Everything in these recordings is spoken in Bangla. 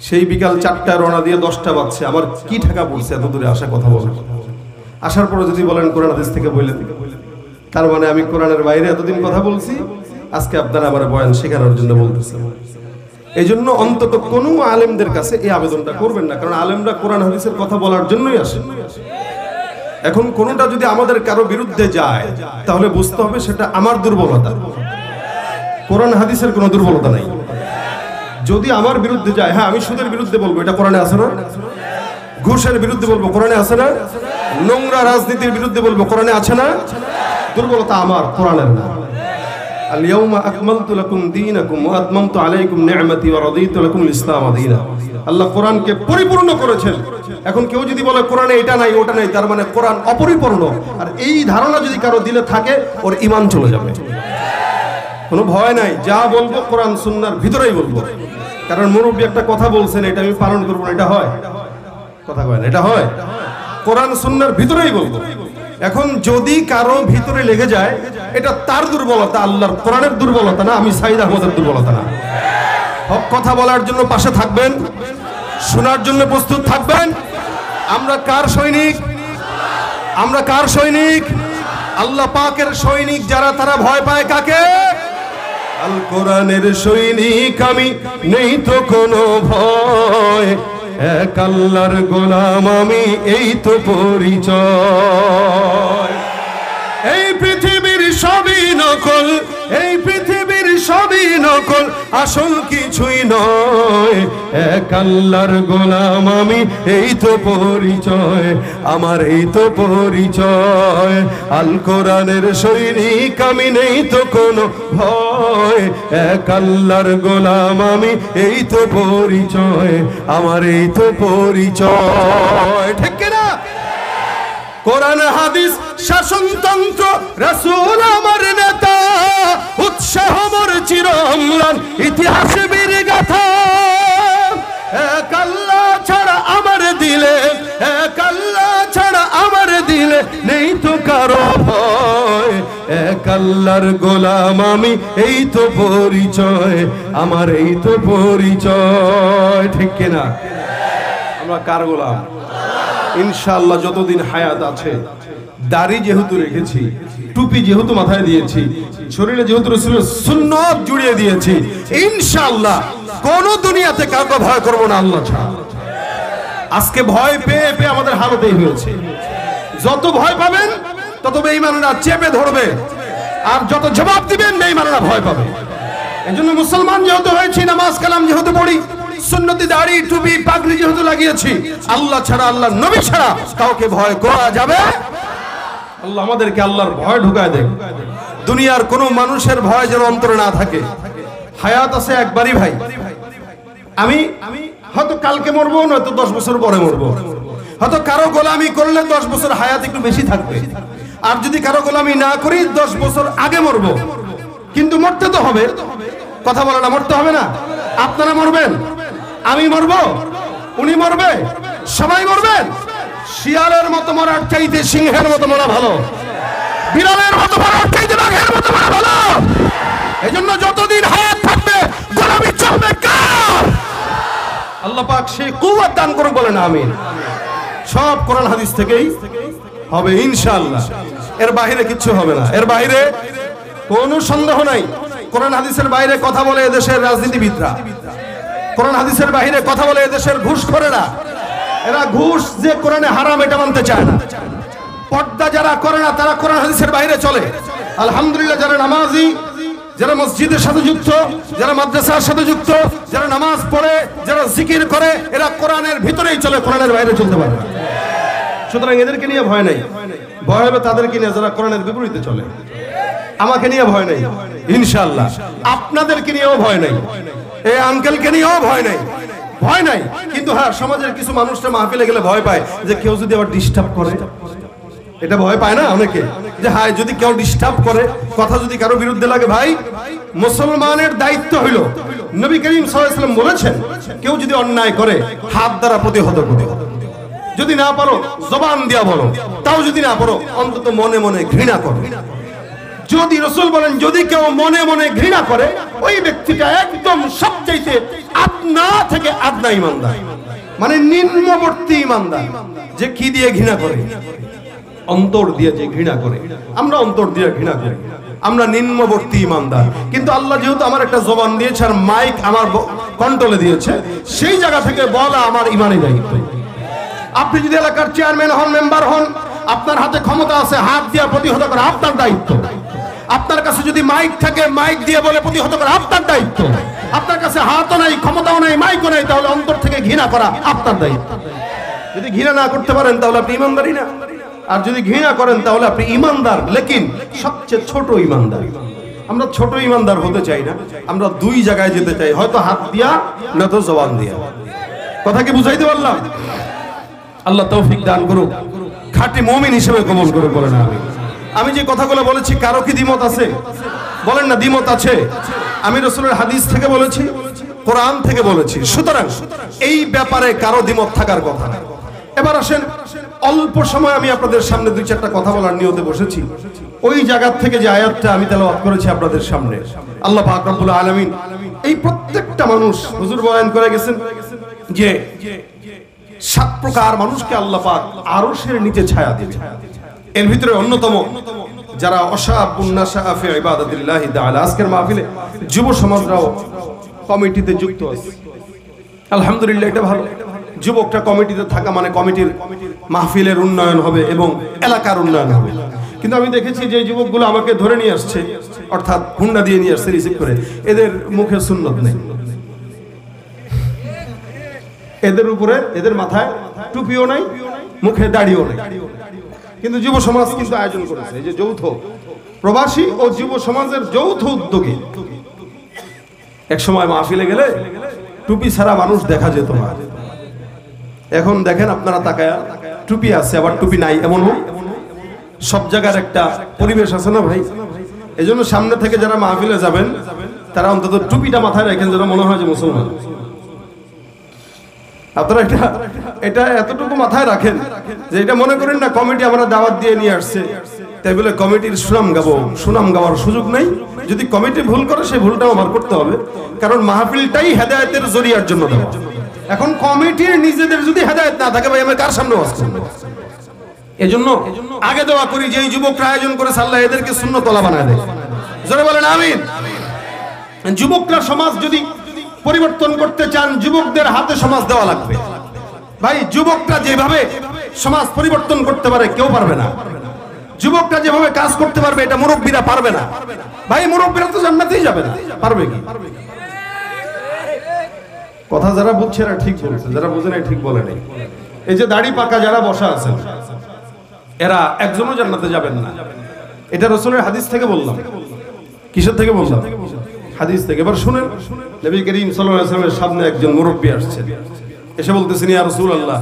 সেই বিকাল 4টায় রওনা দিয়ে 10টা বাজছে, আমার কি ঠাকা পড়ছে এত দূরে আসা কথা বলে। আসার পরে যদি বলেন কোরআন হাদিস থেকে বললেন, তার মানে আমি কোরআনের বাইরে এতদিন কথা বলছি, আজকে আপনারা আমার বয়ান শেখানোর জন্য বলতেছেন। এই জন্য অন্তত কোনো আলেমদের কাছে এই আবেদনটা করবেন না, কারণ আলেমরা কোরআন হাদিসের কথা বলার জন্যই আসে। এখন কোনটা যদি আমাদের কারো বিরুদ্ধে যায় তাহলে বুঝতে হবে সেটা আমার দুর্বলতা, কোরআন হাদিসের কোনো দুর্বলতা নাই। যদি আমার বিরুদ্ধে যায়, হ্যাঁ আমি সুদের বিরুদ্ধে বলবো, এটা কোরআনে আছে না? ঘুষের বিরুদ্ধে বলবো, কোরআনে আছে না? নোংরা রাজনীতির বিরুদ্ধে বলবো, কোরআনে আছে না? দুর্বলতা আমার, কোরআনের না। আল-ইয়াউমা আকমালতু লাকুম দীনাকুম ওয়া আতমামতু আলাইকুম নি'মাতি ওয়া রাদিতু লাকুমুল ইসলাম দীনা। আল্লাহ কোরআনকে পরিপূর্ণ করেছেন। এখন কেউ যদি বলে কোরআনে এটা নাই ওটা নাই, তার মানে কোরআন অপরিপূর্ণ। আর এই ধারণা যদি কারো দিলে থাকে, ওর ঈমান চলে যাবে। কোনো ভয় নাই, যা বলবো কোরআন সুন্নাহর ভিতরেই বলবো। কারণ মুরব্বী একটা কথা বলছেন, এটা আমি পালন করব না, এটা হয়? কথা কয় না, এটা হয়? কোরআন সুন্নাহর ভিতরেই বলবো। এখন যদি কারো ভিতরে লেগে যায়, এটা তার দুর্বলতা, আল্লাহর কোরআনের দুর্বলতা না, আমি সাইদ আহমদের দুর্বলতা না। হক কথা বলার জন্য পাশে থাকবেন, শোনার জন্য প্রস্তুত থাকবেন। আমরা কার সৈনিক? আমরা কার সৈনিক? আল্লাহ পাকের সৈনিক যারা, তারা ভয় পায় কাকে? আল কোরআনের সৈনিক আমি, নেই তো কোনো ভয়, এক আল্লাহর গোলাম আমি, এই তো পরিচয়। এই পৃথিবীর সবই নকল, এই পৃথিবীর সবই নকল, আসল কিছুই নয়, এক আল্লাহর গোলাম আমি, এই তো পরিচয় আমার, এই তো পরিচয়। আল কোরআনের সৈনিক আমি, নেই তো কোনো ভয়, এক আল্লাহর গোলাম আমি, এই তো পরিচয় আমার, এই তো পরিচয়। ঠিক কিনা? কোরআন হাদিস শাসনতন্ত্র, রাসূল আমার নেতা, উৎসাহ মোর চির অম্লান, ইতিহাস বীর গাথা। এক আল্লাহ ছাড়া আমার দিলে, এক আল্লাহ ছাড়া আমার দিলে, নেই তো কারো ভয়, এক আল্লাহর গোলাম আমি, এই তো পরিচয় আমার, এই তো পরিচয়। ঠিক কিনা? আমরা কার গোলাম? ইনশাআল্লাহ যতদিন হায়াত আছে, দাড়ি যেহেতু রেখেছি, টুপি যেহেতু মাথায় দিয়েছি, শরীরে যেহেতু রাসূলের সুন্নাত জুড়িয়ে দিয়েছি, ইনশাআল্লাহ কোন দুনিয়াতে কাউকে ভয় করব না আল্লাহ ছাড়া। আজকে ভয় পেয়ে পেয়ে আমাদের হালতেই হয়েছে। যত ভয় পাবেন তত বেঈমানরা চেপে ধরবে, আর যত জবাব দিবেন বেঈমানরা ভয় পাবে। এজন্য মুসলমান যেহেতু হয়েছি, নামাজ কালাম যেহেতু পড়ি, সুন্নতি দাড়ি টুপি পাগড়ি যেহেতু লাগিয়েছি, আল্লাহ ছাড়া, আল্লাহ নবী ছাড়া কাউকে ভয় করা যাবে। আল্লাহ আমাদেরকে আল্লাহর ভয় ঢুকায় দেন। দুনিয়ার কোন মানুষের ভয় যেন অন্তরে না থাকে। হায়াত আছে একবারই ভাই। আমি হয়তো কালকে মরবো, নয়তো 10 বছর পরে মরবো। হয়তো কারো গোলামি করলে 10 বছর হায়াত একটু বেশি থাকবে, আর যদি কারো গোলামি না করি 10 বছর আগে মরবো। কিন্তু মরতে তো হবে, কথা বলে না, মরতে হবে না? আপনারা মরবেন, আমি মরবো, উনি মরবে, সবাই মরবেন। শিয়ালের মতো মরার চাইতে সিংহের মতো মরা ভালো, বিড়ালের মতো মরার চাইতে বাঘের মতো মরা ভালো। এজন্য যতদিন হায়াত থাকবে গোলামি চলবে কার? আল্লাহ পাক সেই কুওয়াত দান করুন, বলেন আমিন। সব কোরআন হাদিস থেকেই হবে ইনশাআল্লাহ, এর বাইরে কিচ্ছু হবে না। এর বাইরে কোনো সন্দেহ নাই। কোরআন হাদিসের বাইরে কথা বলে এদেশের রাজনীতিবিদরা, কোরআন হাদিসের বাইরে কথা বলে এদেশের ঘুষখোরেরা। এরা ঘুষ যে কোরআনে হারাম এটা মানতে চায় না। পর্দা যারা করে না তারা কোরআন হাদিসের বাইরে চলে। আলহামদুলিল্লাহ, যারা নামাজি, যারা মসজিদের সাথে যুক্ত, যারা মাদ্রাসার সাথে যুক্ত, যারা নামাজ পড়ে, যারা জিকির করে, এরা কোরআনের ভিতরেই চলে, কোরআনের বাইরে চলতে পারে না। সুতরাং এদেরকে নিয়ে ভয় নাই। ভয় হবে তাদেরকে নিয়ে যারা কোরআনের বিপরীতে চলে। আমাকে নিয়ে ভয় নাই ইনশাআল্লাহ, আপনাদেরকে নিয়েও ভয় নাই, এই আঙ্কেলকে নিয়েও ভয় নাই, ভয় নাই। কিন্তু হ্যাঁ, সমাজের কিছু মানুষরা মাহফিলে গেলে ভয় পায় যে কেউ যদি আবার ডিস্টার্ব করে, এটা ভয় পায় না অনেকে, যে হায় যদি কেউ ডিস্টার্ব করে, কথা যদি কারো বিরুদ্ধে লাগে। ভাই, মুসলমানের দায়িত্ব হইল, নবী করিম সাল্লাল্লাহু আলাইহি ওয়াসাল্লাম বলেছেন, কেউ যদি অন্যায় করে হাত দ্বারা প্রতিহত করো, যদি না পারো জবান দিয়া বলো, তাও যদি না পারো অন্তত মনে মনে ঘৃণা করো। যদি রাসূল বলেন যদি কেউ মনে মনে ঘৃণা করে ওই ব্যক্তিটা একদম সবচাইতে আদনা থেকে আদনা ঈমানদার, মানে নিম্নবর্তী ঈমানদার। যে কি দিয়ে ঘৃণা করে? অন্তর দিয়ে যে ঘৃণা করে। আমরা অন্তর দিয়ে ঘৃণা করি, আমরা নিম্নবর্তী ঈমানদার। কিন্তু আল্লাহ যেহেতু আমার একটা জবান দিয়েছে আর মাইক আমার কন্ট্রোলে দিয়েছে, সেই জায়গা থেকে বলা আমার ঈমানের দায়িত্ব। আপনি যদি এলাকার চেয়ারম্যান হন, মেম্বার হন, আপনার হাতে ক্ষমতা আছে, হাত দিয়ে প্রতিহত করা আপনার দায়িত্ব। আপনার কাছে যদি মাইক থাকে, মাইক দিয়ে বলে প্রতিহত করা আপনার দায়িত্ব। আপনার কাছে হাতও নাই, ক্ষমতাও নাই, মাইকও নাই, তাহলে অন্তর থেকে ঘৃণা করা আপনার দায়িত্ব। যদি ঘৃণা না করতে পারেন তাহলে আপনি ঈমানদারই না, আর যদি ঘৃণা করেন তাহলে আপনি ঈমানদার, লেকিন সবচেয়ে ছোট ঈমানদার। আমরা ছোট ঈমানদার হতে চাই না, আমরা দুই জায়গায় যেতে চাই, হয়তো হাত দিয়া নয়তো জবান দিয়া। কথা কি বুঝাইতে পারলাম? আল্লাহ তৌফিক দান করুক, খাঁটি মুমিন হিসেবে কবুল করে বলেন আমিন। আমি যে কথাগুলো বলেছি কারো কি দ্বিমত আছে? বলেন না দ্বিমত আছে। আমি রাসূলের হাদিস থেকে বলেছি, কোরআন থেকে বলেছি, সুতরাং এই ব্যাপারে কারো দ্বিমত থাকার কথা না। এবার আসেন, অল্প সময় আমি আপনাদের সামনে দুই চারটা কথা বলার নিয়তে বসেছি। ওই জায়গা থেকে যে আয়াতটা আমি তেলাওয়াত করেছি আপনাদের সামনে, আল্লাহ পাক রব্বুল আলামিন এই প্রত্যেকটা মানুষ, হুজুর বয়ান করে গেছেন যে 7 প্রকার মানুষকে আল্লাহ পাক আরশের নিচে ছায়া দিবেন। এর ভিতরে অন্যতম যারা অশাবুন নাশা ফি ইবাদাতিল্লাহি তাআলা। আজকের মাহফিলে যুব সমাজরাও কমিটিতে যুক্ত আছে, আলহামদুলিল্লাহ, এটা ভালো। যুবকটা কমিটিতে থাকা মানে কমিটির মাহফিলের উন্নয়ন হবে এবং এলাকার উন্নয়ন হবে। কিন্তু আমি দেখেছি যে যুবকগুলো আমাকে ধরে নিয়ে আসছে, অর্থাৎ হুন্ডা দিয়ে নিয়ে আসছে রিসিভ করে, এদের মুখে সুন্নত নেই, এদের উপরে এদের মাথায় টুপিও নাই, মুখে দাড়িও নাই। কিন্তু যুব সমাজ কিন্তু আয়োজন করেছে, এই যে যৌথ প্রবাসী ও যুব সমাজের যৌথ উদ্যোগে এক সময় মাহফিলে গেলে টুপি ছাড়া মানুষ দেখা যেত না। এখন দেখেন আপনারা তাকায়া, টুপি আছে আবার টুপি নাই, এমন সব জায়গার একটা পরিবেশ আছে না ভাই? এজন্য সামনে থেকে যারা মাহফিলে যাবেন তারা অন্তত টুপিটা মাথায় রাখেন, যেন মনে হয় যে মুসলমান। আপনারা এটা এতটুকু মাথায় রাখেন যে এটা মনে করেন না কমিটি আমরা দাওয়াত দিয়ে নিয়ে আসছে তাই বলে কমিটির সুনাম গাবো। সুনাম গাওয়ার সুযোগ নাই। যদি কমিটি ভুল করে সেই ভুলটাও আমার করতে হবে, কারণ মাহফিলটাই হেদায়েতের জরিয়ার জন্য দেওয়া। এখন কমিটির নিজেদের যদি হেদায়েত না থাকে, ভাই আমি কার সামনে ওয়াজ করব? এজন্য আগে দোয়া করি যে এই যুবকরা আয়োজন করে আল্লাহ এদেরকে সুন্নতওয়ালা বানায় দেয়। জোরে বলেন আমিন। যুবকরা সমাজ যদি পরিবর্তন করতে চান, যুবকদের হাতে সমাজ দেওয়া লাগবে। ভাই যুবকরা যেভাবে সমাজ পরিবর্তন করতে পারে কেউ পারবে না। যুবকরা যেভাবে কাজ করতে পারবে এটা মুরব্বীরা পারবে না। ভাই মুরব্বীরা তো জান্নাতেই যাবে না, পারবে কি? কথা যারা বুঝছে এরা ঠিক বলছে, যারা বুঝে না ঠিক বলে নাই। এই যে দাড়ি পাকা যারা বসা আছেন এরা একজনও জান্নাতে যাবেন না। এটা রাসূলের হাদিস থেকে বললাম। কিসের থেকে বললাম? হাদিস থেকে। এবার শুনেন, নবী করিম সাল্লাল্লাহু আলাইহি ওয়াসাল্লামের সামনে একজন মুরব্বী আসছেন, এসে বলতেছেন, ইয়া রাসূলুল্লাহ,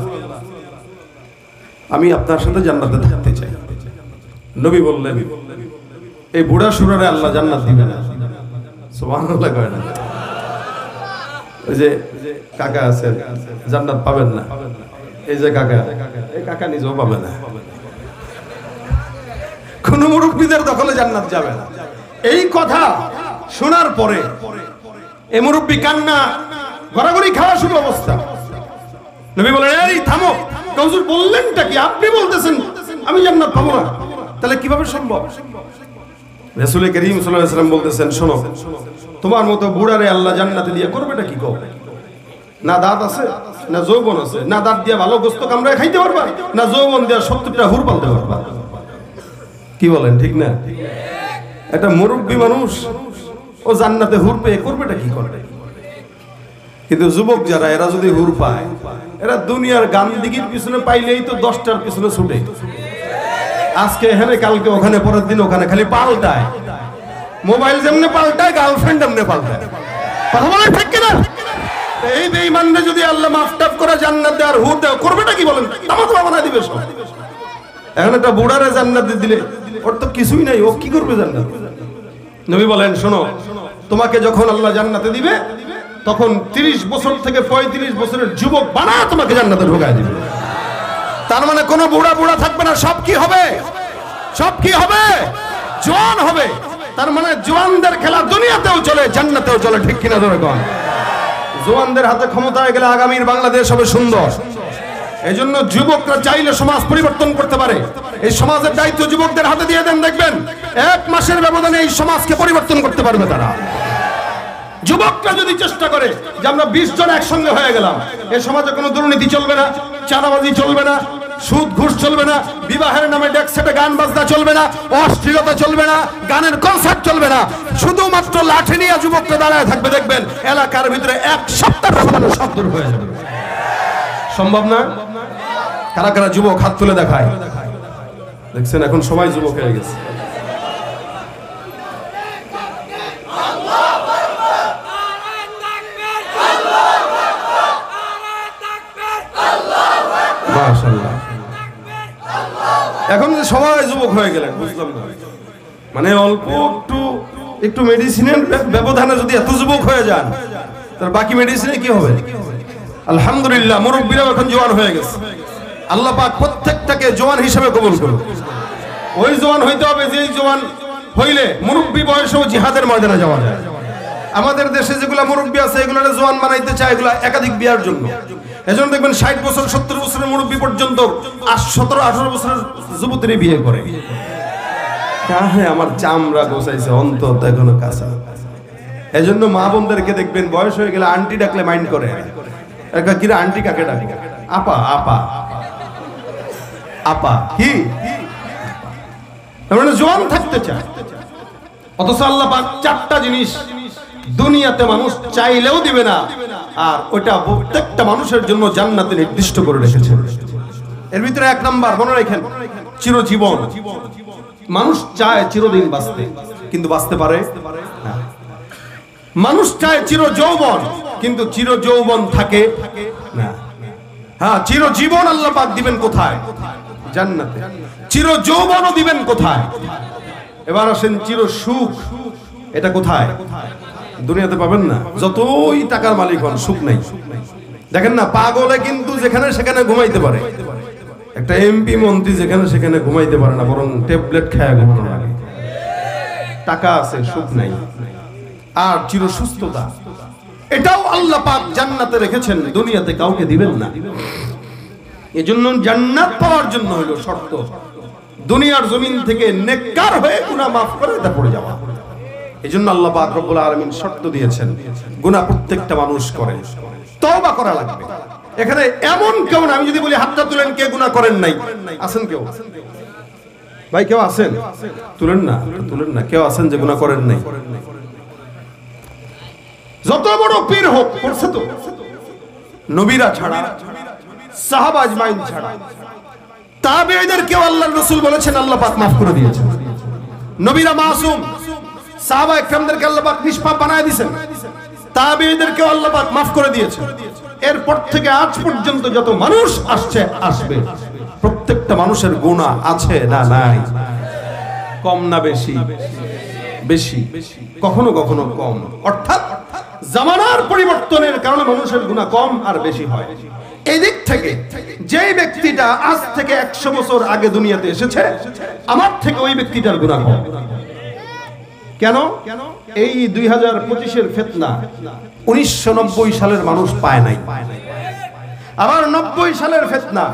আমি আপনার সাথে জান্নাতে থাকতে চাই। নবী বললেন, এই বুড়া শুরারে আল্লাহ জান্নাত দিবেন না। সুবহানাল্লাহ কয় না? ওই যে কাকা আছেন জান্নাত পাবেন না, এই যে কাকা, এই কাকা নিজেও পাবে না। কোন মুরব্বীদের দখলে জান্নাত যাবে না। এই কথা শোনার পরে এই মুরব্বী কান্না গড়াগড়ি খাওয়া শুরু অবস্থা। নবী বলেন, এই থামো, হুজুর বললেনটা কি? আপনি বলতেছেন আমি জান্নাত পাবো না, তাহলে কিভাবে সম্ভব? রাসূল করিম সাল্লাল্লাহু আলাইহি ওয়াসাল্লাম বলতেছেন, শোনো, তোমার মতো বুড়ারে আল্লাহ জান্নাতে দিয়ে করবেটা কি? কও না দাঁত আছে, না যৌবন আছে, না দাঁত দিয়ে ভালো গোস্ত কামড়ায় খাইতে পারবা, না যৌবন দিয়ে 70টা হুর পালতে পারবা। কি বলেন, ঠিক না? একটা মুরব্বী মানুষ ও জান্নাতে হুর পেয়ে করবেটা কি করবে? কিন্তু যুবক যারা, এরা যদি হুর পায়, এরা দুনিয়ার গান্দিগির পিছনে পাইলেই তো 10টার পিছনে ছুটে। আজকে এখানে, কালকে ওখানে, পরের দিন ওখানে, খালি পাল্টায়। মোবাইল যেমনে পাল্টায়, গার্লফ্রেন্ড এমনি পাল্টায়। কথা বলে ঠিক কিনা? এই বেঈমানরা যদি আল্লাহ মাফ টাফ করে জান্নাত দেওয়ার হুর দেয়, করবেটা কি বলেন? তামাকু বানায় দিবে সব। এখন একটা বুড়ারে জান্নাত দিলে ওর তো কিছুই নাই, ও কি করবে জান্নাত? নবী বলেন, শোনো, তোমাকে যখন আল্লাহ জান্নাতে দিবে তখন 30 বছর থেকে 35 বছরের যুবক বানায় তোমাকে জান্নাতে ঢোকায় দিবে। তার মানে কোনো বুড়া বুড়া থাকবে না। সব কি হবে? সব কি হবে? জোয়ান হবে, তার মানে জোয়ানদের খেলা দুনিয়াতেও চলে, জান্নাতেও চলে। ঠিক কিনা ধরে কোন? জোয়ানদের হাতে ক্ষমতায় গেলে আগামীর বাংলাদেশ হবে সুন্দর। এই জন্য যুবকরা চাইলে সমাজ পরিবর্তন করতে পারে। এই সমাজের দায়িত্ব যুবকদের হাতে দিয়ে দেন, দেখবেন 1 মাসের ব্যবধানে এই সমাজকে পরিবর্তন করতে পারবে তারা। যুবকরা যদি চেষ্টা করে যে আমরা 20 জন একসঙ্গে হয়ে গেলাম, এই সমাজে কোনো দুর্নীতি চলবে না, চাঁদাবাজি চলবে না, সুদ ঘুষ চলবে না, বিবাহের নামে ডেক সেটে গান বাজনা চলবে না, অশ্লীলতা চলবে না, গানের কনসার্ট চলবে না, শুধুমাত্র লাঠি নিয়ে যুবকরা দাঁড়ায় থাকবে, দেখবেন এলাকার ভিতরে 1 সপ্তাহের ব্যবধানে সব দূর হয়ে যাবে। সম্ভব না? কারা কারা যুবক হাত তুলে দেখায়? দেখছেন এখন সবাই যুবক হয়ে গেছে। মাশাআল্লাহ, এখন যে সবাই যুবক হয়ে গেলেন বুঝলাম না, মানে অল্প একটু মেডিসিনের ব্যবধানে যদি এত যুবক হয়ে যান, তার বাকি মেডিসিনে কি হবে? আলহামদুলিল্লাহ, মুরব্বীরাও এখন জওয়ান হয়ে গেছে। আল্লাহ পাক প্রত্যেকটাকে জওয়ান হিসেবে কবুল করুন। ওই জওয়ান হইতে হবে যেই জওয়ান হইলে মুরব্বী বয়সেও জিহাদের ময়দানে যাওয়া যায়। আমাদের দেশে যেগুলা মুরব্বী আছে এগুলা জওয়ান বানাইতে চায়, এগুলা একাধিক বিয়ার জন্য। এজন্য দেখবেন 60 বছর 70 বছরের মুরব্বী পর্যন্ত 17-18 বছরের যুবতীর বিয়ে করে। কাহে আমার চামড়া গোছাইছে, অন্তত এখনো কাঁচা। এজন্য মা বোনদেরকে দেখবেন বয়স হয়ে গেলে আন্টি ডাকলে মাইন্ড করে। কিরা আন্টি কাকে ডাকে? আপা, আপা, আপা। কি মানে জওয়ান থাকতে চায়। অথচ আল্লাহ পাক 4টা জিনিস দুনিয়াতে মানুষ চাইলেও দিবে না, আর ওটা প্রত্যেকটা মানুষের জন্য জান্নাতে নির্দিষ্ট করে রেখেছেন। এর ভিতরে 1 নাম্বার মনে রাখেন, চিরজীবন। মানুষ চায় চিরদিন বাঁচতে, কিন্তু বাঁচতে পারে না। মানুষ চায় চিরযৌবন, কিন্তু চিরযৌবন থাকে না। হ্যাঁ, চিরজীবন আল্লাহ পাক দিবেন কোথায়? জান্নাতে। চিরযৌবনও দিবেন কোথায়? এবার আসেন চির সুখ, এটা কোথায়? দুনিয়াতে পাবেন না, যতই টাকার মালিক হন সুখ নাই। দেখেন না, পাগলে কিন্তু যেখানে সেখানে ঘুমাইতে পারে, একটা এমপি মন্ত্রী যেখানে সেখানে ঘুমাইতে পারে না, বরং ট্যাবলেট খায় ঘুমানো লাগে। টাকা আছে, সুখ নাই। আর চির সুস্থতা, এটাও আল্লাহ পাক জান্নাতে রেখেছেন, দুনিয়াতে কাউকে দিবেন না। এজন্য জান্নাত পাওয়ার জন্য হলো শর্ত দুনিয়ার জমিন থেকে নেককার হয়ে গুনাহ মাফ করে তারপরে যাওয়া। এজন্য আল্লাহ পাক রব্বুল আলামিন শর্ত দিয়েছেন, গুনাহ প্রত্যেকটা মানুষ করে, তওবা করা লাগবে। এখানে এমন কেউ না, আমি যদি বলি হাতটা তুলেন কে গুনাহ করেন নাই, আছেন কেউ? ভাই কেউ আছেন? তুলেন না, তুলেন না। কেউ আছেন যে গুনাহ করেন নাই? যত বড় পীর হোক, করছে তো। নবীরা ছাড়া, সাহাবা আজমাইন ছাড়া, তাবেঈদের কেউ আল্লাহর রাসূল বলেছেন আল্লাহ পাক মাফ করে দিয়েছেন। নবীরা মাসুম, সাহাবা একরামদেরকে আল্লাহ পাক নিষ্পাপ বানায় দিয়েছেন, তাবেঈদেরকেও আল্লাহ পাক মাফ করে দিয়েছেন। এরপর থেকে আজ পর্যন্ত যত মানুষ আসছে আসবে, প্রত্যেকটা মানুষের গুনাহ আছে না নাই? কম না বেশি? বেশি, কখনো কখনো কম। অর্থাৎ জামানার পরিবর্তনের কারণে মানুষের গুনাহ কম আর বেশি হয়। এই দিক থেকে যেই ব্যক্তিটা আজ থেকে 100 বছর আগে দুনিয়াতে এসেছে, আমার থেকে ওই ব্যক্তিটার গুনাহ কম। কেন? এই 2025-এর ফিতনা 1990 সালের মানুষ পায় নাই, আবার 90 সালের ফিতনা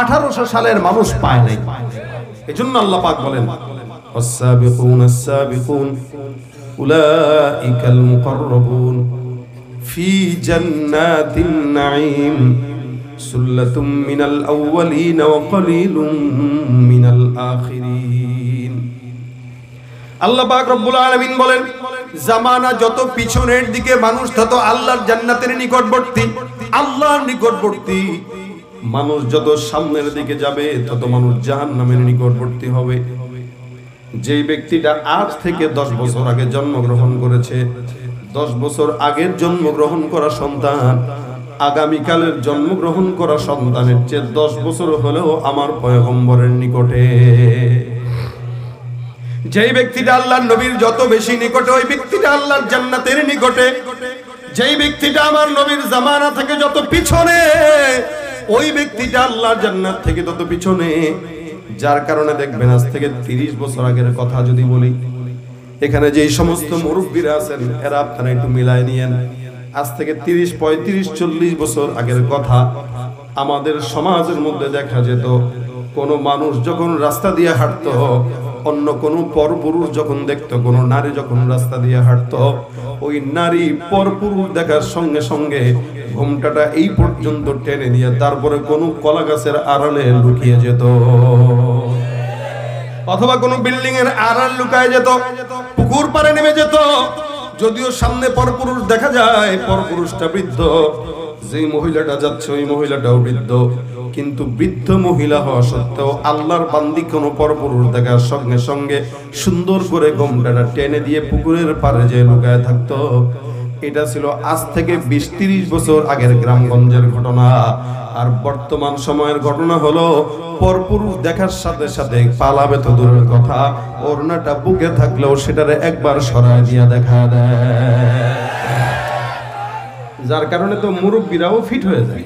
1800 সালের মানুষ পায় নাই। এজন্য আল্লাহ পাক বলেন, والسابقون السابقون أولئك المقربون في جنات النعيم سلة من الأولين وقليل من الآخرين। আল্লাহ পাক রব্বুল আলামিন বলেন, জামানা যত পিছনের দিকে মানুষ তত আল্লাহর জান্নাতের নিকটবর্তী, আল্লাহর নিকটবর্তী। মানুষ যত সামনের দিকে যাবে তত মানুষ জাহান্নামের নিকটবর্তী হবে। যেই ব্যক্তিটা আজ থেকে 10 বছর আগে জন্মগ্রহণ করেছে, 10 বছর আগের জন্মগ্রহণ করা সন্তান আগামীকালের জন্মগ্রহণ করা সন্তানের চেয়ে 10 বছর হলেও আমার পয়গম্বরের নিকটে। যেই ব্যক্তিটা আল্লাহর নবীর যত বেশি নিকটে, ওই ব্যক্তিটা আল্লাহর জান্নাতের নিকটে। যেই ব্যক্তিটা আমার নবীর জামানা থেকে যত পিছনে, ওই ব্যক্তিটা আল্লাহর জান্নাত থেকে তত পিছনে। যার কারণে দেখবেন আজ থেকে 30 বছর আগের কথা যদি বলি, এখানে যে সমস্ত মুরব্বীরা আছেন এরা আপনারা একটু মিলায় নিয়েন। আজ থেকে 30, 35, 40 বছর আগের কথা। আমাদের সমাজের মধ্যে দেখা যেত কোনো মানুষ যখন রাস্তা দিয়ে হাঁটতো, অন্য কোনো পরপুরুষ যখন দেখতো, কোনো নারী যখন রাস্তা দিয়ে হাঁটতো, ওই নারী পরপুরুষ দেখার সঙ্গে সঙ্গে ঘোমটাটা এই পর্যন্ত টেনে নিয়ে তারপরে কোনো কলা গাছের আড়ালে লুকিয়ে যেত, অথবা কোনো বিল্ডিং এর আড়াল লুকায় যেত, পুকুর পাড়ে নেমে যেত। যদিও সামনে পরপুরুষ দেখা যায়, পরপুরুষটা বৃদ্ধ, যে মহিলাটা যাচ্ছে ওই মহিলাটাও বৃদ্ধ, কিন্তু বৃদ্ধ মহিলা হওয়া সত্ত্বেও আল্লাহর বান্দি কোনো পরপুরুষ দেখার সঙ্গে সঙ্গে সুন্দর করে ঘোমটাটা টেনে দিয়ে পুকুরের পাড়ে যে লুকায় থাকতো। এটা ছিল আজ থেকে 20-30 বছর আগের গ্রামগঞ্জের ঘটনা। আর বর্তমান সময়ের ঘটনা হলো পরপুরুষ দেখার সাথে সাথে পালাবে তো দূরের কথা, ওড়নাটা বুকে থাকলেও সেটারে একবার সরায় দিয়া দেখা দেয়। যার কারণে তো মুরব্বীরাও ফিট হয়ে যায়।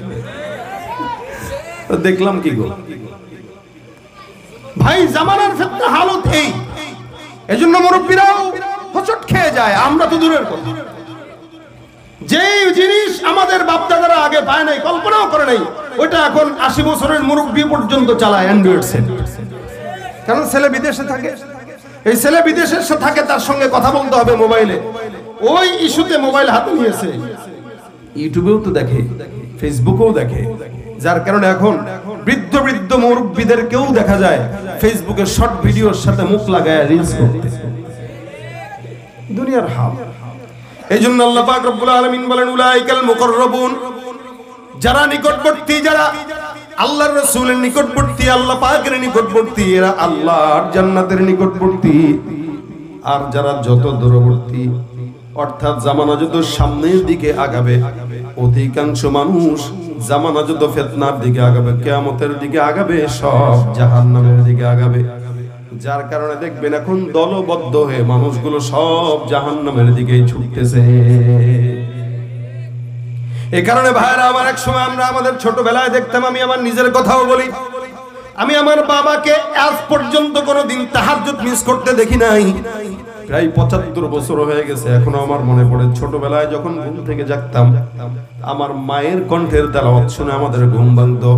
দেখলাম কি গো ভাই, জামানার ফিতনা হালত এই, এজন্য মুরব্বীরাও হোঁচট খেয়ে যায়, আমরা তো দূরের কথা। যে জিনিস আমাদের বাপদাদারা আগে পায় নাই, কল্পনাও করে নাই, ওইটা এখন 80 বছরের মুরব্বী পর্যন্ত চালায় অ্যান্ড্রয়েড সেট। কারণ ছেলে বিদেশে থাকে, এই ছেলে বিদেশে থাকে, তার সঙ্গে কথা বলতে হবে মোবাইলে, ওই ইস্যুতে মোবাইল হাতে নিয়েছে, ইউটিউবেও তো দেখে, ফেসবুকেও দেখে। যার কারণে এখন বৃদ্ধ বৃদ্ধ মুরব্বীদেরকেও দেখা যায় ফেসবুকের শর্ট ভিডিওর সাথে মুখ লাগায় রিলস করতে। দুনিয়ার হাল। এইজন্য আল্লাহ পাক রব্বুল আলামিন বলেন উলাইকাল মুকাররাবুন, যারা নিকটবর্তী, যারা আল্লাহর রাসূলের নিকটবর্তী, আল্লাহ পাকের নিকটবর্তী, এরা আল্লাহর জান্নাতের নিকটবর্তী। আর যারা যত দূরবর্তী, অর্থাৎ জামানা যত সামনের দিকে আগাবে, অধিকাংশ মানুষ জামানা যত ফিতনার দিকে আগাবে, কিয়ামতের দিকে আগাবে, সব জাহান্নামের দিকে আগাবে। যার কারণে দেখবেন এখন দলবদ্ধ হয়ে মানুষগুলো সব জাহান্নামের দিকেই ছুটতেছে। এই কারণে ভাইরা আমার, এক সময় আমরা আমাদের ছোটবেলায় দেখতাম, আমি আমার নিজের কথাও বলি, আমি আমার বাবাকে আজ পর্যন্ত কোনোদিন তাহাজ্জুদ মিস করতে দেখি নাই। প্রায় 75 বছর হয়ে গেছে, এখনো আমার মনে পড়ে ছোটবেলায় যখন ঘুম থেকে জাগতাম, আমার মায়ের কণ্ঠের তেলাওয়াত শুনে আমাদের ঘুম ভাঙতো,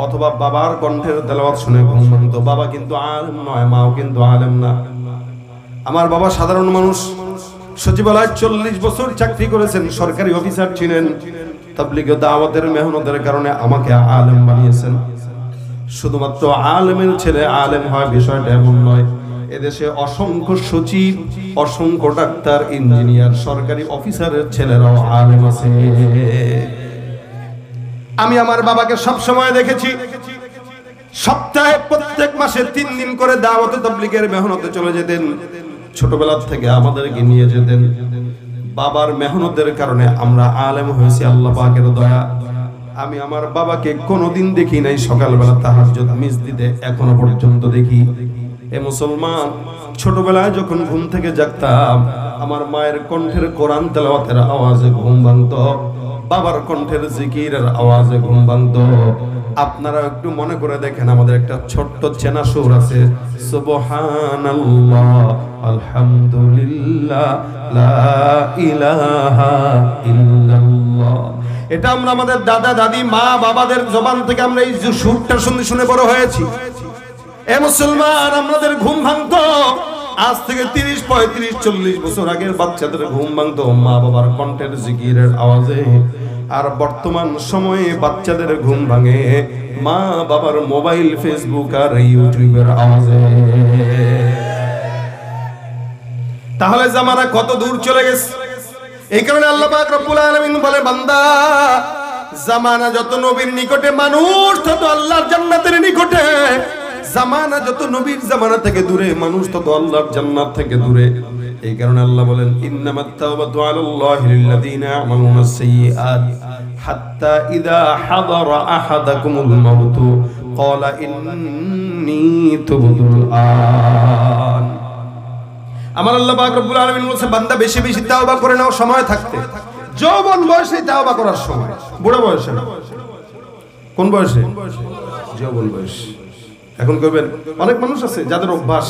অথবা বাবার কণ্ঠের তেলাওয়াত শুনে ঘুম ভাঙতো। বাবা কিন্তু আলেম নয়, মাও কিন্তু আলেম না। আমার বাবা সাধারণ মানুষ, সচিবালয়ে 40 বছর চাকরি করেছেন, সরকারি অফিসার ছিলেন। তাবলীগে দাওয়াতের মেহনতের কারণে আমাকে আলেম বানিয়েছেন। শুধুমাত্র আলেমের ছেলে আলেম হয় বিষয়টা এমন নয়। এদেশে অসংখ্য সচিব, অসংখ্য ডাক্তার, ইঞ্জিনিয়ার, সরকারি অফিসারের ছেলেরাও আলেম আছে। আমি আমার বাবাকে সব সময় দেখেছি সপ্তাহে প্রত্যেক মাসে 3 দিন করে দাওয়াতে তাবলীগের মেহনতে চলে যেতেন। ছোটবেলা থেকে আমাদেরকে নিয়ে যেতেন। বাবার মেহনতের কারণে আমরা আলেম হয়েছি, আল্লাহ পাকের দয়া। আমি আমার বাবাকে কোনোদিন দেখি নাই সকালবেলা তাহাজ্জুদ মিস দিতে, এখনো পর্যন্ত দেখি। এ মুসলমান, ছোটবেলায় যখন ঘুম থেকে জাগতাম, আমার মায়ের কণ্ঠের কোরআন তেলাওয়াতের আওয়াজে ঘুম ভাঙতো, বাবার কণ্ঠের জিকিরের আওয়াজে ঘুম ভাঙতো। আপনারা একটু মনে করে দেখেন, আমাদের একটা ছোট্ট চেনা সুর আছে, সুবহানাল্লাহ আলহামদুলিল্লাহ লা ইলাহা ইল্লাল্লাহ। এটা আমরা আমাদের দাদা দাদি, মা বাবাদের জবান থেকে আমরা এই সুরটা শুনে শুনে বড় হয়েছি। এ মুসলমান, আমাদের ঘুম ভাঙতো আজ থেকে 30, 35, 40 বছর আগের বাচ্চাদের ঘুম ভাঙতো মা বাবার কণ্ঠের জিকিরের আওয়াজে। আর বর্তমান সময়ে বাচ্চাদের ঘুম ভাঙে মা বাবার মোবাইল, ফেসবুক আর ইউটিউবের আওয়াজে। তাহলে জামানা কত দূর চলে গেছে। এই কারণে আল্লাহ পাক রব্বুল আলামিন বলে, বান্দা, জামানা যত নবীর নিকটে, মানুষ তত আল্লাহর জান্নাতের নিকটে। জামানা যত নবীর জামানা থেকে দূরে, মানুষ তত আল্লাহর জান্নাত থেকে দূরে। এই কারণে আল্লাহ বলেন, ইন্নামাত তাওবাতু আলাল্লাহি লিল্লাযিনা ইয়ামালুনাস সাইয়্যাত হাত্তা ইযা হাদারা আহাদাকুমুল মাউতু ক্বালা ইন্নী তুবতুল আন। আমার আল্লাহ পাক রব্বুল আলামিন বলেছে, বান্দা বেশি বেশি তাওবা করে নাও সময় থাকতে। যৌবন বয়সে তাওবা করার সময়, বুড়ো বয়সে। কোন বয়সে? যৌবন বয়স। এখন করবেন অনেক মানুষ আছে যাদের অভ্যাস,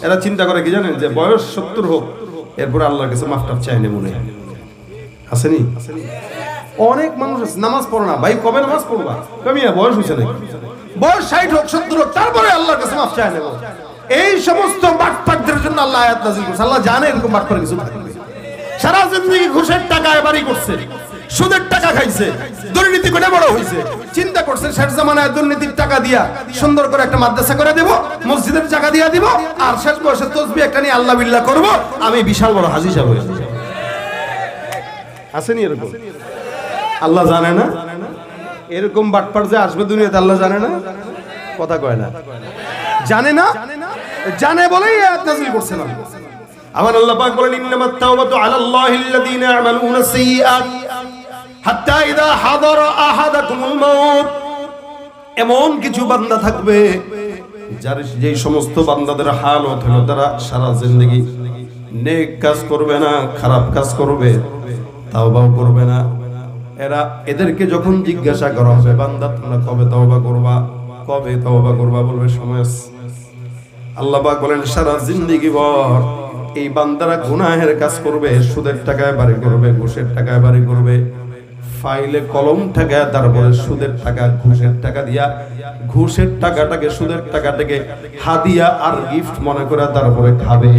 এরা চিন্তা করে কি জানেন, যে বয়স 70 হোক এরপরে আল্লাহর কাছে মাফ টাফ চাইলে মনে আসেনি। অনেক মানুষ আছে নামাজ পড়ে না, ভাই কবে নামাজ পড়বা, কমিয়া বয়স হয়েছে নাকি, বয়স 60 হোক 70 হোক তারপরে আল্লাহর কাছে মাফ চাই নেব। এই সমস্ত বাটপাটদের জন্য আল্লাহ আয়াত নাযিল করেছে। আল্লাহ জানে এরকম বাটপার কিছু থাকবে। সারা জিন্দগি ঘুষের টাকা বাড়ি করছে, সুদের টাকা খাইছে, দুর্নীতি করে বড় হইছে, চিন্তা করছে শেষ জামানায় দুর্নীতির টাকা দিয়া সুন্দর করে একটা মাদ্রাসা করে দেব, মসজিদের টাকা দিয়া দিব, আর শেষ বয়সে তসবিহ একটা নিয়ে আল্লাহ বিল্লাহ করব, আমি বিশাল বড় হাজী সাহেব হয়ে যাব। আসেনি এরকম? আল্লাহ জানে না এরকম বাটপার যে আসবে দুনিয়াতে? আল্লাহ জানে না? কথা কয় না, জানে না, জানে বলেই আয়াত নাযিল করছেন। আমার আল্লাহ পাক বলেন ইন্নামাত তাওবাতু আলাল্লাহিল্লাযীনা ইয়ামালুনা সাইয়্যাত হাত্তা ইযা হাদারা আহাদাকুমুল মাউত। এমন কিছু বান্দা থাকবে যার যেই সমস্ত বান্দাদের হালত হলো তারা সারা জিন্দেগি নেক কাজ করবে না, খারাপ কাজ করবে, তাওবাও করবে না। এদেরকে যখন জিজ্ঞাসা করা হবে বান্দা তোমরা কবে তওবা করবা, কবে তওবা করবা, বলবে সময় আছে। আল্লাহ পাক বলেন সারা জিন্দেগি ভর এই বান্দারা গুনাহের কাজ করবে, সুদের টাকায় বাড়ি করবে, ঘুষের টাকায় বাড়ি করবে, ফাইলে কলম ঠেকায় তারপরে সুদের টাকা ঘুষের টাকা দিয়া ঘুষের টাকাটাকে সুদের টাকাটাকে হাদিয়া আর গিফট মনে করে তারপরে খাবে।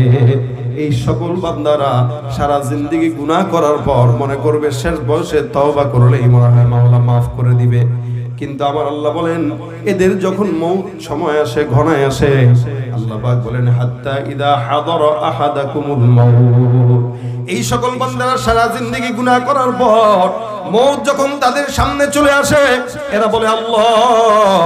এই সকল বান্দারা সারা জিন্দেগি গুনাহ করার পর মনে করবে শেষ বয়সে তওবা করলেই মনে হয় মাওলা মাফ করে দিবে। কিন্তু আমার আল্লাহ বলেন এদের যখন মউত সময় আসে, ঘনায় আসে, আল্লাহ পাক বলেন হাত্তা ইদা হাদারা আহাদাকুমুল মাউত, এই সকল বান্দারা সারা জিন্দেগি গুনাহ করার পর মউত যখন তাদের সামনে চলে আসে, এরা বলে আল্লাহ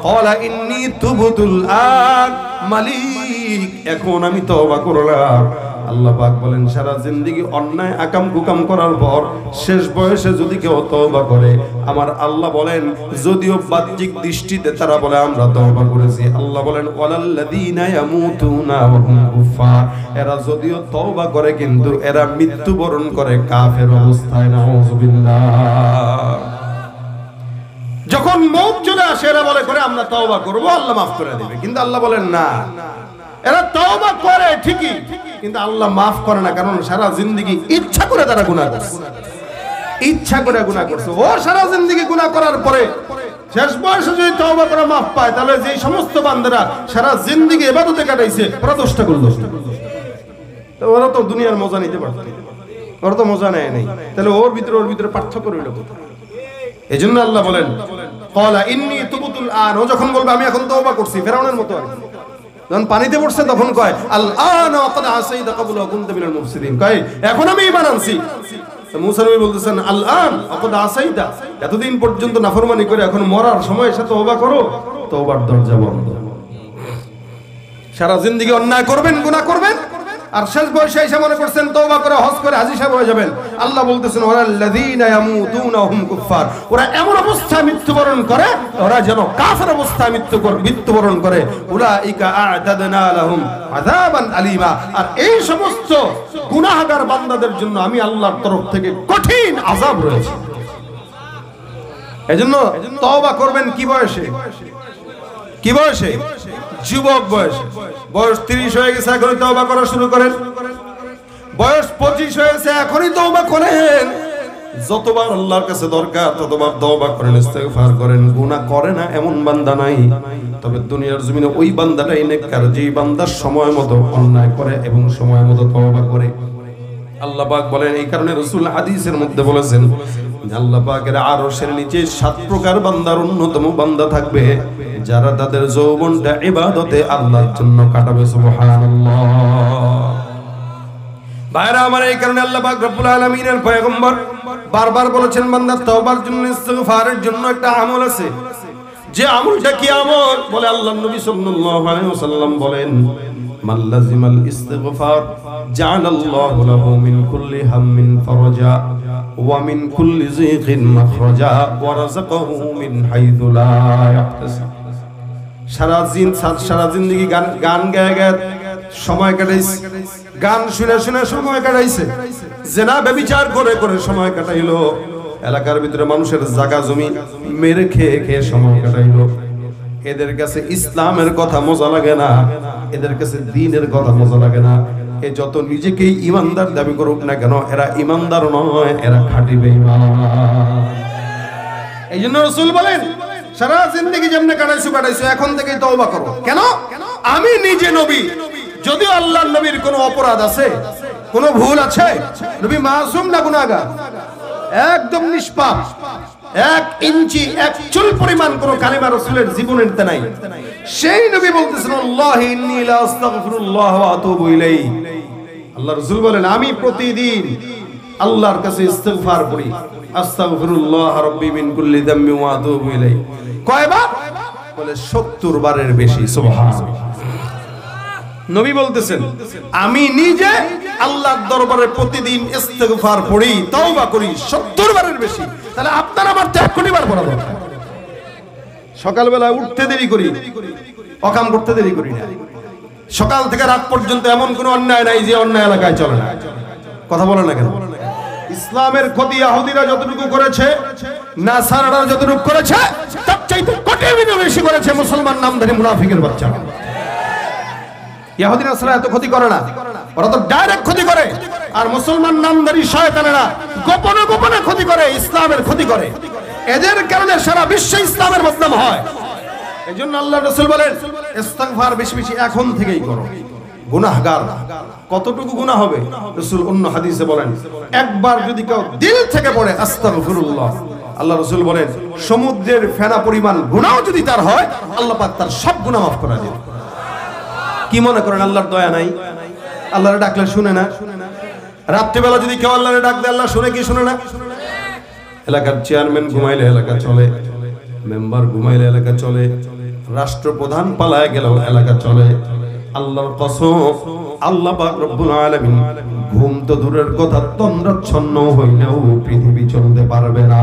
ক্বালা ইন্নী তুবতুল আন, মালিক এখন আমি তওবা করলাম। আল্লাহ পাক বলেন সারা জিন্দেগি অন্যায় আকাম কুকাম করার পর শেষ বয়সে যদি কেউ তওবা করে, আমার আল্লাহ বলেন যদিও বাহ্যিক দৃষ্টিতে তারা বলে আমরা তওবা করেছি, আল্লাহ বলেন ওয়ালাল্লাযীনা ইয়ামুতুনা ওয়া হুম কুফার, এরা যদিও তওবা করে কিন্তু এরা মৃত্যুবরণ করে কাফের অবস্থায়। নাউযুবিল্লাহ। যখন মউত চলে আসে এরা বলে করে আমরা তওবা করব, আল্লাহ মাফ করে দিবে, কিন্তু আল্লাহ বলেন না, এরা তওবা করে ঠিকই কিন্তু আল্লাহ মাফ করে না, কারণ সারা জিন্দেগি ইচ্ছা করে তারা গুনাহ করছে, ইচ্ছা করে গুনাহ করছে। ও সারা জিন্দেগি গুনাহ করার পরে শেষ বয়সে যদি তওবা করে মাফ পায়, তাহলে যে সমস্ত বান্দারা সারা জিন্দেগি ইবাদতে কাটাইছে ওরা দোষটা করলো, তো ওরা তো দুনিয়ার মজা নিতে পারত, ওরা তো মজা নেয় নাই, তাহলে ওর ভিতরে পার্থক্য রইল কোথায়? এজন্য আল্লাহ বলেন ক্বালা ইন্নী তুবতুল আন, ও যখন বলবে আমি এখন তওবা করছি, ফিরআউনের মতো আর যখন পানিতে পড়ছে তখন কয় আল আন ওয়া ক্বাদ আসাইতা ক্বাবলা ওয়া কুনতা মিনাল মুফসিদিন, কয় এখন আমি ঈমান আনছি। তো মূসা নবী বলতেছেন আল আন ওয়া ক্বাদ আসাইতা, এতদিন পর্যন্ত নাফরমানি করে এখন মরার সময় এসে তওবা করো, তওবার দরজা বন্ধ। সারা জিন্দেগি অন্যায় করবেন, গুনাহ করবেন, আর শেষ বয়সে এসে মনে করছেন তওবা করে হজ করে হাজী সাহেব হয়ে যাবেন। আল্লাহ বলতেছেন ওয়ালাল্লাযীনা ইয়ামুতুনা ওয়া হুম কুফার, ওরা এমন অবস্থায় মৃত্যুবরণ করে ওরা যেন কাফের অবস্থায় মৃত্যুবরণ করে। উলাইকা আ'তাদনা লাহুম আযাবান আলীমা, আর এই সমস্ত গুনাহগার বান্দাদের জন্য আমি আল্লাহর তরফ থেকে কঠিন আযাব রয়েছে। এজন্য তওবা করবেন কি বয়সে? কি বয়সে? যুবক বয়সে। বয়স 30 হয়ে গেছে এখনই তওবা করা শুরু করেন, বয়স 25 হয়েছে এখনই তওবা করেন, যতবার আল্লাহর কাছে দরকার ততবার তওবা করেন, ইস্তেগফার করেন। গুনাহ করে না এমন বান্দা নাই, তবে দুনিয়ার জমিনে ওই বান্দাটাই নেককার যেই বান্দা সময় মতো অন্যায় করে এবং সময় মতো তওবা করে। আল্লাহ পাক বলেন, এই কারণে রাসূল হাদিসের মধ্যে বলেছেন আল্লাহ পাকের আরশের নিচে 7 প্রকার বান্দার অন্যতম বান্দা থাকবে যারা তাদের যৌবনটা ইবাদতে আল্লাহর জন্য কাটাবে। সুবহানাল্লাহ। ভাইরা আমার, এই কারণে আল্লাহ পাক রব্বুল আলামিনের পয়গম্বর বারবার বলেছেন বান্দা তওবার জন্য ইস্তিগফারের জন্য একটা আমল আছে। যে আমলটা কি আমল? বলে আল্লাহর নবী সাল্লাল্লাহু আলাইহি ওয়াসাল্লাম বলেন মান লাযিমাল ইস্তিগফার জাআলাল্লাহু লাহু মিন কুল্লি হাম্মিন ফারাজা ওয়া মিন কুল্লি যিকিন মাখরাজা ওয়া রাযাকাহু মিন হাইথু লা ইয়াহতাসিব। সারা জিন্দেগি গান গায়ে সময় কাটাইছে, গান শুনে শুনে সময় কাটাইছে, জেনা ব্যভিচার করে করে সময় কাটাইলো, এলাকার ভিতরে মানুষের জায়গা জমি মেরে খেয়ে খেয়ে সময় কাটাইলো। এদের কাছে ইসলামের কথা মজা লাগে না, এদের কাছে দ্বীনের কথা মজা লাগে না। এ যত নিজেকেই ইমানদার দাবি করুক না কেন, এরা ইমানদার নয়, এরা খাঁটি বেঈমান। এই জন্য রাসূল বলেন, সারা জিন্দেগি যেমনে কাটাইছো এখন থেকেই তওবা করো। কেন? আমি নিজে নবী, যদিও আল্লাহর নবীর কোনো অপরাধ আছে, কোনো ভুল আছে, নবী মাসুম না গুনাহগার, একদম নিষ্পাপ, 1 ইঞ্চি 1 চুল পরিমাণ কোনো কালিমা রাসূলের জীবনের তে নাই। সেই নবী বলতেছেন, আল্লাহি ইন্নী লা আস্তাগফিরুল্লাহ ওয়া আতুবু ইলাইহি। আল্লাহ রাসূল বলেন, আমি প্রতিদিন আল্লাহর কাছে ইস্তিগফার করি, আস্তাগফিরুল্লাহ রাব্বি মিন কুল্লি যামবি ওয়া আতুবু ইলাইহি। কয়বার? বলে 70 বারের বেশি। সুবহানাল্লাহ। নবী বলতেছেন, আমি নিজে আল্লাহর দরবারে প্রতিদিন ইস্তিগফার পড়ি, তওবা করি 70 বারের বেশি। তাহলে আপনার আমার 1 কোটি বার পড়া দরকার। সকালবেলা উঠতে দেরি করি, অকাম করতে দেরি করি না। সকাল থেকে রাত পর্যন্ত এমন কোনো অন্যায় নাই যে অন্যায় এলাকায় চলে না। কথা বলে না কেন? ইসলামের ক্ষতি ইহুদিরা যতটুকু করেছে, নাসারারা যতটুকু করেছে, তার চাইতে কোটি গুণ বেশি করেছে মুসলমান নামধারী মুনাফিকের বাচ্চারা। ইহুদি নাসারা এত ক্ষতি করে না, ওরা তো ডাইরেক্ট ক্ষতি করে। আর মুসলমান নামধারী শয়তানেরা গোপনে গোপনে ক্ষতি করে, ইসলামের ক্ষতি করে। এদের কারণে সারা বিশ্বে ইসলামের বদনাম হয়। এজন্য আল্লাহর রাসূল বলেন, ইস্তিগফার বেশি বেশি এখন থেকেই করো। গুনাহগার কতটুকু গুনাহ হবে? রাসূল অন্য হাদিসে বলেন, একবার যদি কেউ দিল থেকে পড়ে আস্তাগফিরুল্লাহ, আল্লাহ রাসূল বলেন সমুদ্রের ফেনা পরিমাণ গুনাহ যদি তার হয়, আল্লাহ পাক তার সব গুনাহ মাফ করে দেন। কি মনে করেন আল্লাহর দয়া নাই? আল্লাহরে ডাকলে শুনে না? রাত্রিবেলা যদি কেউ আল্লাহরে ডাক দেয়, আল্লাহ শুনে কি শুনে না? এলাকার চেয়ারম্যান ঘুমাইলে এলাকা চলে, মেম্বার ঘুমাইলে এলাকা চলে, রাষ্ট্রপ্রধান পালায় গেল এলাকা চলে। আল্লাহর কসম, আল্লাহ পাক রব্বুল আলামিন ঘুম তো দূরের কথা, তন্দ্রাচ্ছন্ন হইলেও পৃথিবী চলতে পারবে না।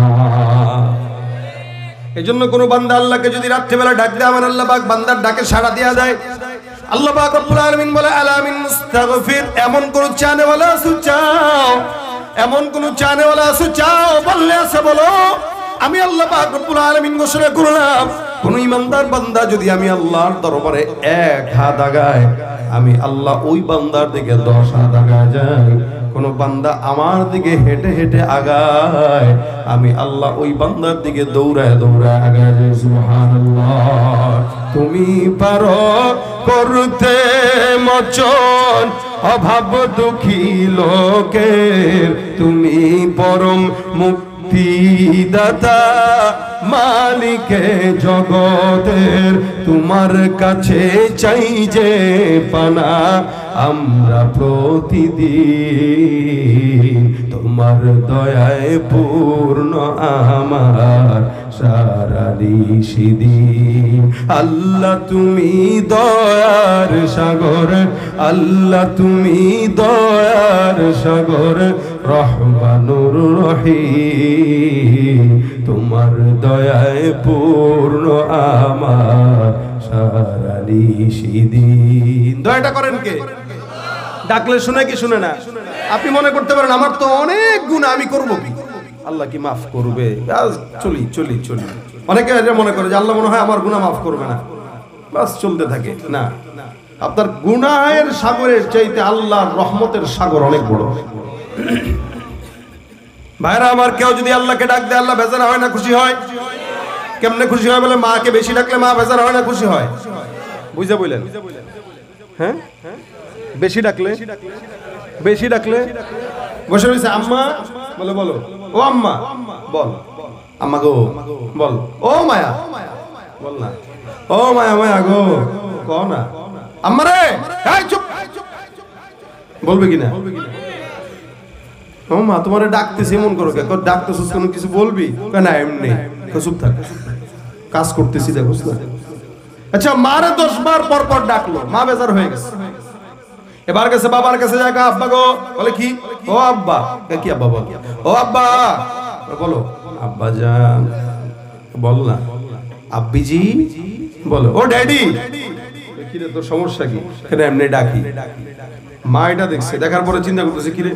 এজন্য কোন বান্দা আল্লাহকে যদি রাত্রিবেলা ডাক দেয়, আমার আল্লাহ পাক বান্দার ডাকে সাড়া দেয়া যায়। আল্লাহ পাক রব্বুল আলামিন বলে, আলামিন মুস্তাগফির, এমন কোন চানেওয়ালা আছে চাও, এমন কোন চানেওয়ালা আছে চাও, বললে আছে বলো। আমি আল্লাহ পাক রব্বুল আলামিন ঘোষণা করলাম, কোন ইমানদার বান্দা যদি আমি আল্লাহর দরবারে 1 হাত আগায়, আমি আল্লাহ ওই বান্দার দিকে 10 হাত আগায় যাই। কোন বান্দা আমার দিকে হেঁটে হেঁটে আগায়, আমি আল্লাহ ওই বান্দার দিকে দৌড়ায় দৌড়ায় আগায় যাই। সুবহানাল্লাহ। তুমি পারো করতে মোচন অভাব দুঃখী লোকের, তুমি পরম মুক্তিদাতা মালিকে জগতের, তোমার কাছে চাই যে পানা আমরা প্রতিদিন, তোমার দয়ায় পূর্ণ আমার সারা নিশিদিন। আল্লাহ তুমি দয়ার সাগর, আল্লাহ তুমি দয়ার সাগর, রহমানুর রহিম, তোমার দয়ায় পূর্ণ আমার সারা নিশিদিন। দয়াটা করেন কে? ডাকলে শুনে কি শুনে না? আপনি মনে করতে পারেন আমার তো অনেক গুনাহ, আমি করব কি? আল্লাহ কি মাফ করবে? চলি চলি চলি। অনেকে এটা মনে করে যে আল্লাহ মনে হয় আমার গুনাহ মাফ করবে না, বাস চলতে থাকে। না, আপনার গুনাহের সাগরের চাইতে আল্লাহর রহমতের সাগর অনেক বড়। ভাইরা আমার, কেউ যদি আল্লাহকে ডাক দেয়, আল্লাহ বেজার হয় না খুশি হয়? কেমনে খুশি হয়? বলে মাকে বেশি ডাকলে মা বেজার হয় না খুশি হয়? বুঝে বললেন? হ্যাঁ, বেশি ডাকলে, বেশি ডাকলে বসে রয়েছে আম্মা, বলে বলো ও আম্মা, বল আম্মা গো, বল ও মায়া, বল না ও মায়া, মায়া গো কও না, আম্মা রে, এই চুপ, বলবে কিনা? ও মা তোমারে ডাকতেছি, এমন করো কে? ডাকতেছিস কোনো কিছু বলবি না? এমনি চুপ থাক, কাজ করতেছি দেখোস না। আচ্ছা, মারে 10 বার পর পর ডাকলো, মা বেজার হয়ে গেছে। এবার গেছে বাবার কাছে, জায়গা আব্বা গো, বলে কি? ও আব্বা। কি আব্বা? বল ও আব্বা, বলো আব্বা জান, বল না আব্বিজি, বলো ও ড্যাডি। কি রে তোর সমস্যা কি? কেন এমনি ডাকি? মা এটা দেখছে, দেখার পরে চিন্তা করতেছে, কি রে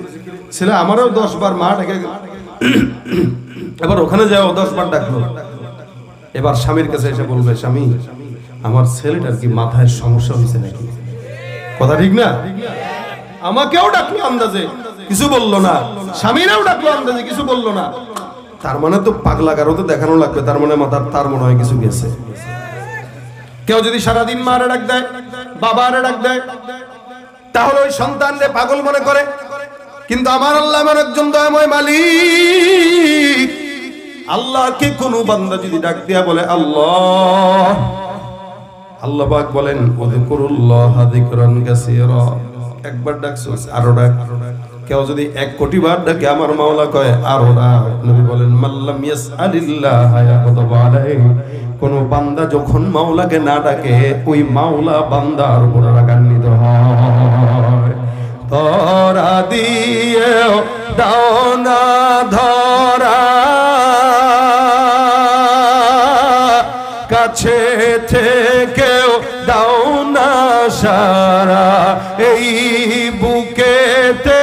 ছেলে আমারও 10 বার মা ডাকে, এবার ওখানে যাও 10 বার ডাকলো। এবার স্বামীর কাছে এসে বলবে, স্বামী আমার ছেলেটার কি মাথায় সমস্যা হয়েছে নাকি? কথা ঠিক না? আমাকেও ডাকলো আন্দাজে, কিছু বললো না, স্বামীরাও ডাকলো আন্দাজে, কিছু বললো না। তার মানে তো পাগলা গারোতে দেখানো লাগবে, তার মানে মাথার তার মনে হয় কিছু গেছে। কেউ যদি সারাদিন মারে ডাক দেয়, বাবারে ডাক দেয়, তাহলে ওই সন্তানরে পাগল মনে করে। কিন্তু আমার আল্লাহ আমার একজন দয়াময় মালিক। আল্লাহকে কোন বান্দা যদি ডাক দিয়া বলে আল্লাহ, আল্লাহ পাক বলেন উযকুরুল্লাহা যিকরান কাসীরা, একবার ডাকছো আরো ডাক। কেউ যদি 1 কোটি বার ডাকে আমার মাওলা কয় আরো ডাক। নবী বলেন মাল্লাম ইয়াসআলিল্লাহ ইয়াগদাব আলাইহি, কোন বান্দা যখন মাওলাকে না ডাকে ওই মাওলা বান্দার উপর রাগান্বিত হয়। ধরা দিয়ে দাও না ধরা, কাছে থেকেও দাও না সারা, এই বুকেতে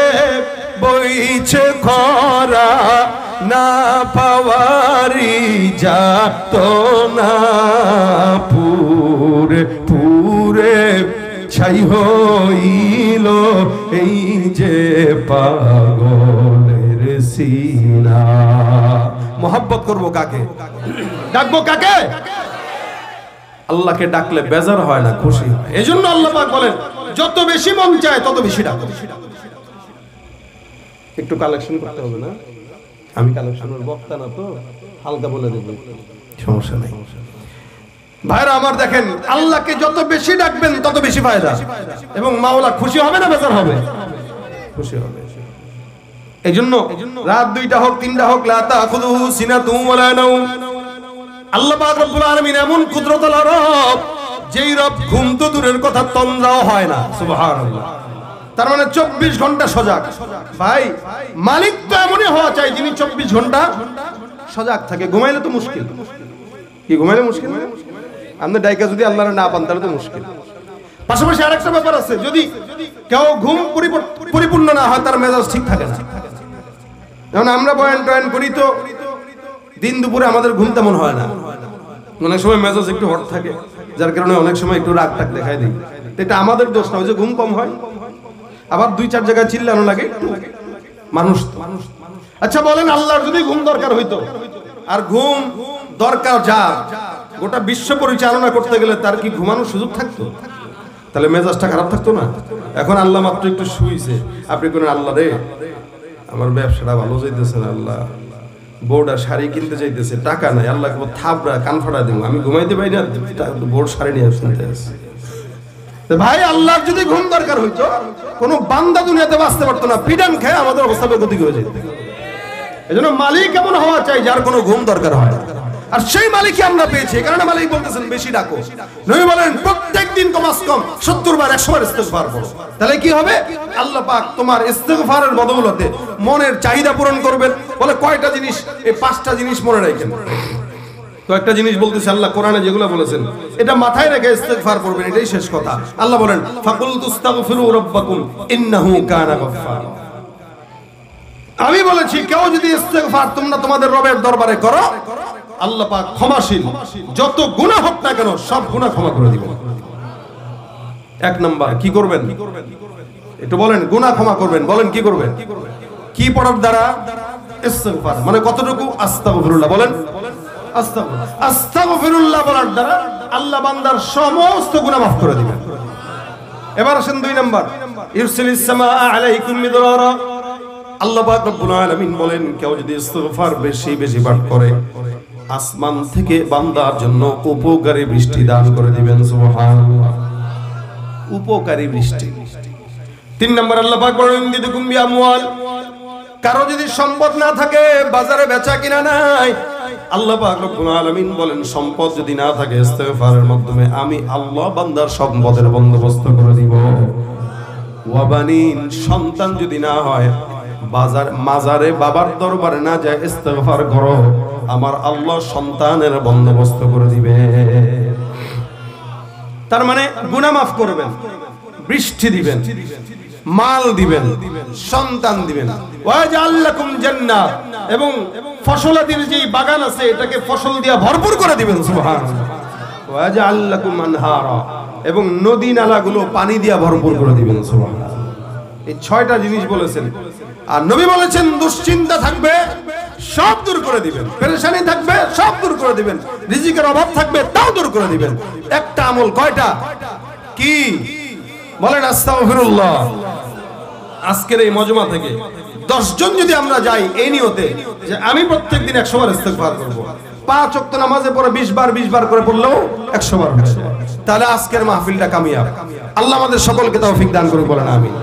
বইছে খরা, না পাওয়ারি যাত না পুরে পুরে ছাই হইল এই যে পাগলের সিনা। মোহাব্বত করবো কাকে, ডাকবো কাকে? আল্লাহকে ডাকলে বেজার হয় না, খুশি হয়। এই জন্য আল্লাহ পাক বলেন যত বেশি মন চায় তত বেশি ডাকো। একটু কালেকশন করতে হবে না, আমি কালেকশনের বক্তা না তো, হালকা বলে দেব, সমস্যা নেই। ভাইরা আমার দেখেন, আল্লাহকে যত বেশি ডাকবেন তত বেশি ফায়দা, এবং মাওলা খুশি হবে না বেজার হবে? খুশি হবে। এই জন্য রাত 2টা হোক 3টা হোক, লা তাখুযুহু সিনাতুন ওয়ালা নাওম। আল্লাহ পাক রব্বুল আলামিন এমন কুদরতুল রব, যেই রব ঘুম তো দূরের কথা তন্দ্রাও হয় না। সুবহানাল্লাহ। তার মানে 24 ঘন্টা সজাগ। ভাই মালিক তো এমনই হওয়া চাই যিনি 24 ঘন্টা সজাগ থাকে। ঘুমাইলে তো মুশকিল। কি ঘুমাইলে মুশকিল? আপনি ডাইকা যদি আল্লাহর না পান তাহলে তো মুশকিল। পাশাপাশি আরেকটা ব্যাপার আছে, যদি কেউ ঘুম পরিপূর্ণ না হয় তার মেজাজ ঠিক থাকে না। যেমন আমরা বয়ান টয়ান করি তো দিন দুপুরে আমাদের ঘুম তেমন হয় না, অনেক সময় মেজাজ একটু হট থাকে, যার কারণে অনেক সময় একটু রাগ টাগ দেখাই দিই। এটা আমাদের দোষ না, ওই যে ঘুম কম হয়, আবার 2-4 জায়গায় চিল্লানো লাগে একটু, মানুষ। আচ্ছা বলেন, আল্লাহর যদি ঘুম দরকার হইতো, আর ঘুম দরকার যা গোটা বিশ্ব পরিচালনা করতে গেলে তার কি ঘুমানোর সুযোগ থাকতো? তাহলে মেজাজটা খারাপ থাকতো না? এখন আল্লাহ মাত্র একটু শুইছে, আপনি কোন আল্লাহ রে আমার ব্যবসাটা ভালো যাইতেছে না, আল্লাহ বউটা শাড়ি কিনতে চাইতেছে, টাকা নাই, আল্লাহ থাপড়া কান ফাটা দিব, আমি ঘুমাইতে পারি না, বউর শাড়ি নিয়ে আসতে। ভাই আল্লাহর যদি ঘুম দরকার হইতো, কোন বান্দা দুনিয়াতে বাঁচতে পারতো না, পিডান খেয়ে আমাদের অবস্থা বেগতিক হয়ে যেত। এজন্য মালিক এমন হওয়া চাই যার কোনো ঘুম দরকার হয়, আর সেই মালিকই আমরা পেয়েছি। এই কারণে মালিক বলতেছেন বেশি ডাকো। নবী বলেন প্রত্যেকদিন কমাস কম 70 বার 100 বার ইস্তেগফার করো, তাহলে কি হবে? আল্লাহ পাক তোমার ইস্তেগফারের বদৌলতে মনের চাহিদা পূরণ করবেন। বলে কয়টা জিনিস? এই 5টা জিনিস মনে রাখেন। কয়েকটা জিনিস বলতেছে আল্লাহ কোরআনে, যেগুলো বলেছেন এটা মাথায় রেখে ইস্তেগফার করবেন, এটাই শেষ কথা। আল্লাহ বলেন ফাকুল তুস্তাগফিরু রাব্বাকুম ইন্নাহু কানা গাফফারা। আমি বলেছি কেউ যদি ইস্তেগফার তোমরা তোমাদের রবের দরবারে করো, আল্লাহ পাক ক্ষমাশীল, যত গুনাহ হোক না কেন সব গুনাহ ক্ষমা করে দিবেন। 1 নাম্বার কি করবেন? একটু বলেন, গুনাহ ক্ষমা করবেন। বলেন কি করবেন? কি পড়ার দ্বারা? ইস্তেগফার। মানে কতটুকু? আস্তাগফিরুল্লাহ। বলেন আস্তাগফিরুল্লাহ বলার দ্বারা আল্লাহ বান্দার সমস্ত গুনাহ মাফ করে দিবেন। এবার আসেন 2 নাম্বার, ইরসিলিস সামাআ আলাইকুম মিদরারা। আল্লাহ পাক রব্বুল আলামিন বলেন কেউ যদি ইস্তিগফার বেশি বেশি পাঠ করে, আসমান থেকে বান্দার জন্য উপকারী বৃষ্টি দান করে দিবেন। সুবহানাল্লাহ। উপকারী বৃষ্টি। 3 নাম্বার আল্লাহ পাক বলেন দিদুকুম বিআমওয়াল। কারো যদি সম্পদ না থাকে, বাজারে বেচা কিনা নাই, আল্লাহ পাক রব্বুল আলামিন বলেন সম্পদ যদি না থাকে, ইস্তিগফারের মাধ্যমে আমি আল্লাহ বান্দার সম্পদের বন্দোবস্ত করে দিব। ওয়াবানিন। সন্তান যদি না হয়, মাজারে বাবার দরবারে না যায় ইস্তেগফার করো, আমার আল্লাহ সন্তানের বন্দোবস্ত করে দিবে। তার মানে গুনাহ মাফ করবেন, বৃষ্টি দিবেন, মাল দিবেন, সন্তান দিবেন। ওয়াজাল লাকুম জান্নাত। এবং ফসলাদির যে বাগান আছে এটাকে ফসল দিয়া ভরপুর করে দিবেন। সুবহানাল্লাহ। ওয়াজআল লাকুম আনহারা, এবং নদী নালাগুলো পানি দিয়ে ভরপুর করে দিবেন। সুবহানাল্লাহ। এই 6টা জিনিস বলেছেন। আর নবী বলেছেন দুশ্চিন্তা থাকবে সব দূর করে দিবেন, পেরেশানি থাকবে সব দূর করে দিবেন, রিজিকের অভাব থাকবে তাও দূর করে দিবেন। একটা আমল, কয়টা? কি বলেন? আস্তাগফিরুল্লাহ। আজকের এই মজমা থেকে 10 জন যদি আমরা যাই এই নিয়তে যে আমি প্রত্যেকদিন 100 বার ইস্তেগফার করব, 5 ওয়াক্ত নামাজে পড়ে 20 বার করে পড়লেও 100 বার হবে, তাহলে আজকের মাহফিলটা কামিয়াব। আল্লাহ আমাদের সকলকে তৌফিক দান করুন, বলেন আমিন।